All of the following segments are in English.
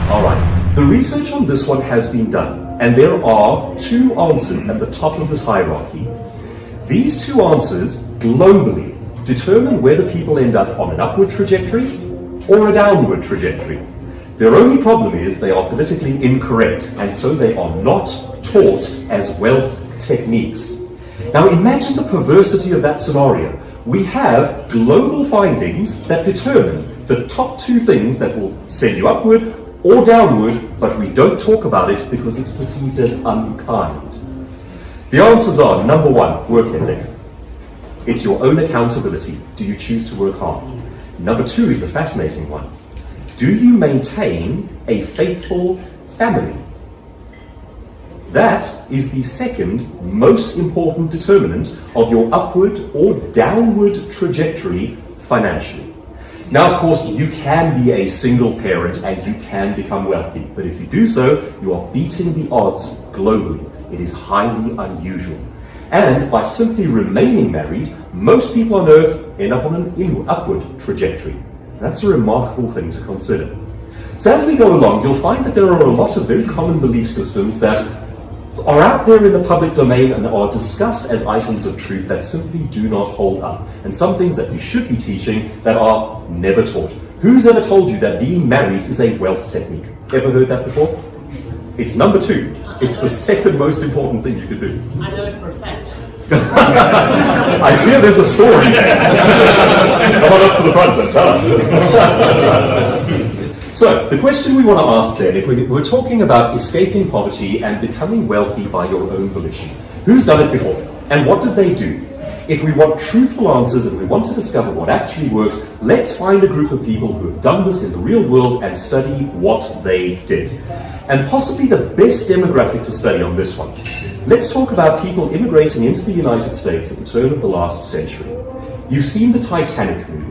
All right. The research on this one has been done, and there are two answers at the top of this hierarchy. These two answers, globally, determine whether people end up on an upward trajectory or a downward trajectory. Their only problem is they are politically incorrect, and so they are not taught as wealth techniques. Now imagine the perversity of that scenario. We have global findings that determine the top two things that will send you upward or downward, but we don't talk about it because it's perceived as unkind. The answers are, number one, work ethic. It's your own accountability. Do you choose to work hard? Number two is a fascinating one. Do you maintain a faithful family? That is the second most important determinant of your upward or downward trajectory financially. Now, of course, you can be a single parent and you can become wealthy, but if you do so, you are beating the odds globally. It is highly unusual. And by simply remaining married, most people on earth end up on an upward trajectory. That's a remarkable thing to consider. So as we go along, you'll find that there are a lot of very common belief systems that are out there in the public domain and are discussed as items of truth that simply do not hold up, and some things that you should be teaching that are never taught. Who's ever told you that being married is a wealth technique? Ever heard that before? It's number two. It's the second most important thing you could do. I know it for a fact. I fear there's a story there. Come on up to the front and tell us. So, the question we want to ask then, if we're talking about escaping poverty and becoming wealthy by your own volition, who's done it before? And what did they do? If we want truthful answers and we want to discover what actually works, let's find a group of people who have done this in the real world and study what they did. And possibly the best demographic to study on this one. Let's talk about people immigrating into the United States at the turn of the last century. You've seen the Titanic movie.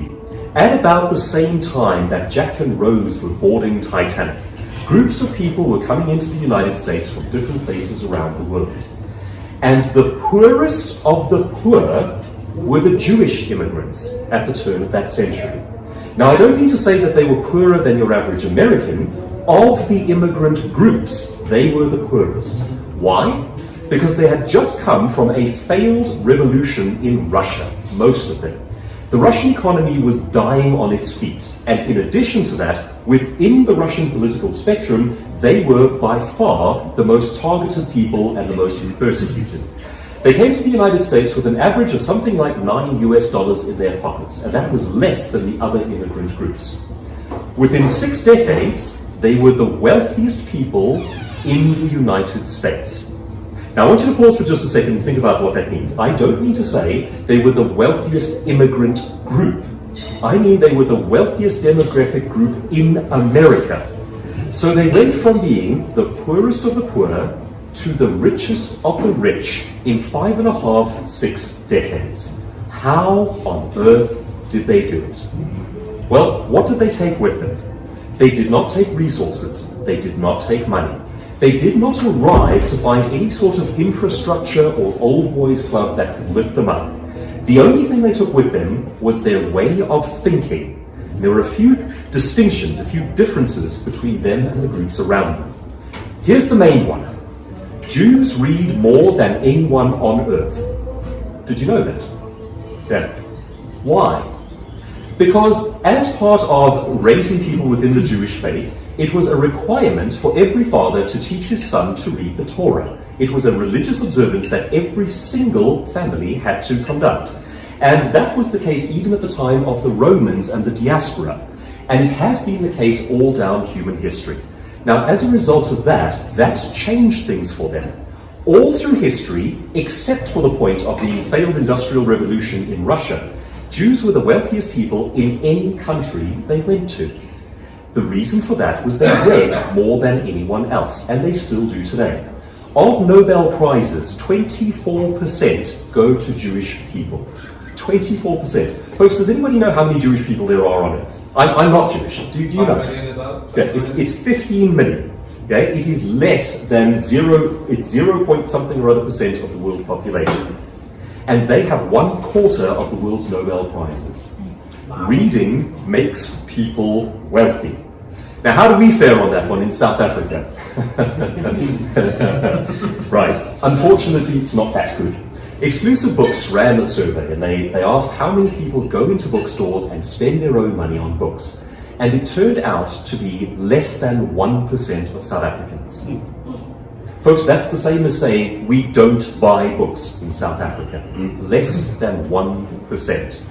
At about the same time that Jack and Rose were boarding Titanic, groups of people were coming into the United States from different places around the world. And the poorest of the poor were the Jewish immigrants at the turn of that century. Now, I don't mean to say that they were poorer than your average American. Of the immigrant groups, they were the poorest. Why? Because they had just come from a failed revolution in Russia, most of them. The Russian economy was dying on its feet, and in addition to that, within the Russian political spectrum, they were by far the most targeted people and the most persecuted. They came to the United States with an average of something like $9 in their pockets, and that was less than the other immigrant groups. Within 6 decades, they were the wealthiest people in the United States. Now, I want you to pause for just a second and think about what that means. I don't mean to say they were the wealthiest immigrant group. I mean they were the wealthiest demographic group in America. So they went from being the poorest of the poor to the richest of the rich in 5.5, 6 decades. How on earth did they do it? Well, what did they take with them? They did not take resources. They did not take money. They did not arrive to find any sort of infrastructure or old boys club that could lift them up. The only thing they took with them was their way of thinking. And there were a few distinctions, a few differences between them and the groups around them. Here's the main one. Jews read more than anyone on earth. Did you know that? Yeah. Why? Because as part of raising people within the Jewish faith, it was a requirement for every father to teach his son to read the Torah. It was a religious observance that every single family had to conduct. And that was the case even at the time of the Romans and the diaspora. And it has been the case all down human history. Now, as a result of that, that changed things for them. All through history, except for the point of the failed Industrial Revolution in Russia, Jews were the wealthiest people in any country they went to. The reason for that was they read more than anyone else, and they still do today. Of Nobel Prizes, 24% go to Jewish people. 24%. Folks, does anybody know how many Jewish people there are on Earth? I'm not Jewish. Do you know? 5 million about? Yeah, it's 15 million. Okay? It is less than 0 point something or other percent of the world population. And they have 1/4 of the world's Nobel Prizes. Reading makes people wealthy. Now, how do we fare on that one in South Africa? Right. Unfortunately, it's not that good. Exclusive Books ran a survey, and they asked how many people go into bookstores and spend their own money on books. And it turned out to be less than 1% of South Africans. Folks, that's the same as saying we don't buy books in South Africa. Less than 1%.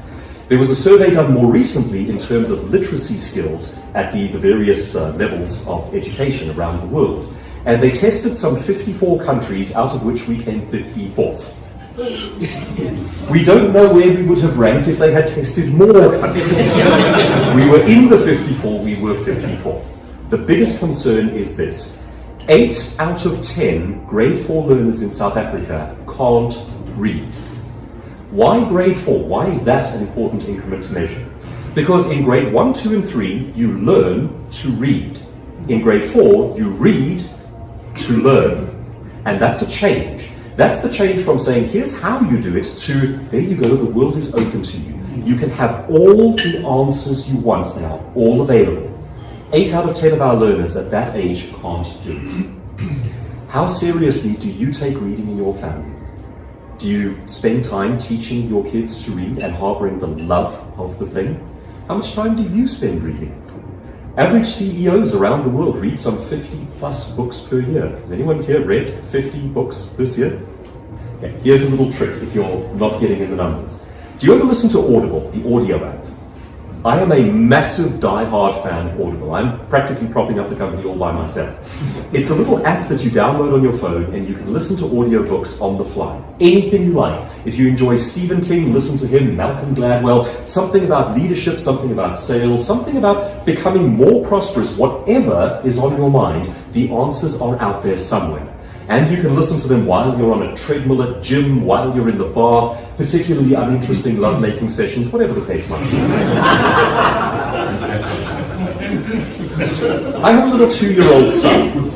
There was a survey done more recently in terms of literacy skills at the various levels of education around the world. And they tested some 54 countries, out of which we came 54th. We don't know where we would have ranked if they had tested more countries. We were in the 54, we were 54th. The biggest concern is this. 8 out of 10 grade 4 learners in South Africa can't read. Why grade 4? Why is that an important increment to measure? Because in grade 1, 2, and 3, you learn to read. In grade 4, you read to learn. And that's a change. That's the change from saying, here's how you do it, to, there you go, the world is open to you. You can have all the answers you want now, all available. 8 out of 10 of our learners at that age can't do it. How seriously do you take reading in your family? Do you spend time teaching your kids to read and harboring the love of the thing? How much time do you spend reading? Average CEOs around the world read some 50 plus books per year. Has anyone here read 50 books this year? Okay, here's a little trick if you're not getting in the numbers. Do you ever listen to Audible, the audio app? I am a massive die-hard fan of Audible. I'm practically propping up the company all by myself. It's a little app that you download on your phone and you can listen to audiobooks on the fly. Anything you like. If you enjoy Stephen King, listen to him, Malcolm Gladwell, something about leadership, something about sales, something about becoming more prosperous, whatever is on your mind, the answers are out there somewhere. And you can listen to them while you're on a treadmill at gym, while you're in the bath, particularly uninteresting lovemaking sessions, whatever the case might be. I have a little 2-year-old son,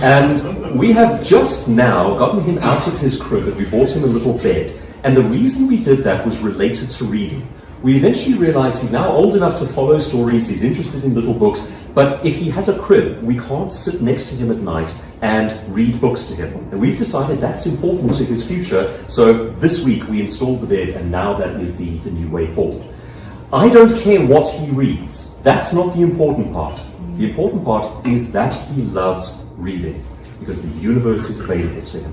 and we have just now gotten him out of his crib and we bought him a little bed. And the reason we did that was related to reading. We eventually realized he's now old enough to follow stories, he's interested in little books, but if he has a crib, we can't sit next to him at night and read books to him. And we've decided that's important to his future, so this week we installed the bed, and now that is the new way forward. I don't care what he reads. That's not the important part. The important part is that he loves reading, because the universe is available to him.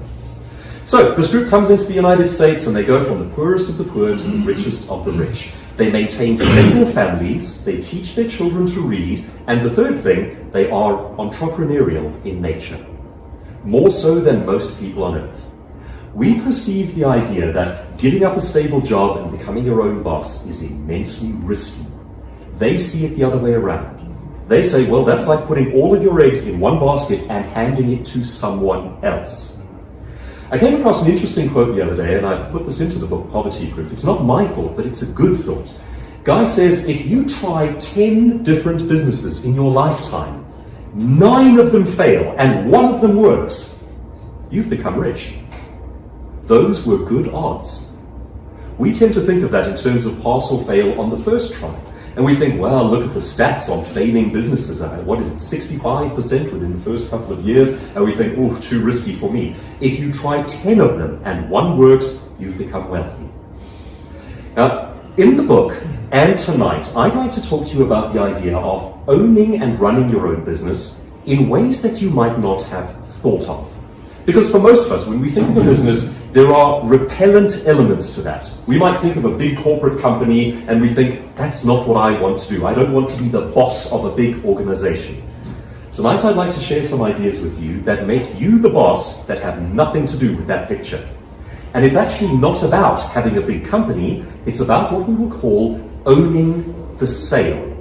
So this group comes into the United States and they go from the poorest of the poor to the richest of the rich. They maintain stable families, they teach their children to read, and the third thing, they are entrepreneurial in nature. More so than most people on earth. We perceive the idea that giving up a stable job and becoming your own boss is immensely risky. They see it the other way around. They say, well, that's like putting all of your eggs in one basket and handing it to someone else. I came across an interesting quote the other day, and I put this into the book, Poverty Proof. It's not my thought, but it's a good thought. Guy says, if you try 10 different businesses in your lifetime, 9 of them fail, and 1 of them works, you've become rich. Those were good odds. We tend to think of that in terms of pass or fail on the first try. And we think, well, look at the stats on failing businesses. What is it, 65% within the first couple of years? And we think, oh, too risky for me. If you try 10 of them and 1 works, you've become wealthy. Now, in the book and tonight, I'd like to talk to you about the idea of owning and running your own business in ways that you might not have thought of. Because for most of us, when we think of a business, there are repellent elements to that. We might think of a big corporate company and we think, that's not what I want to do. I don't want to be the boss of a big organization. Tonight I'd like to share some ideas with you that make you the boss that have nothing to do with that picture. And it's actually not about having a big company, it's about what we will call owning the sale.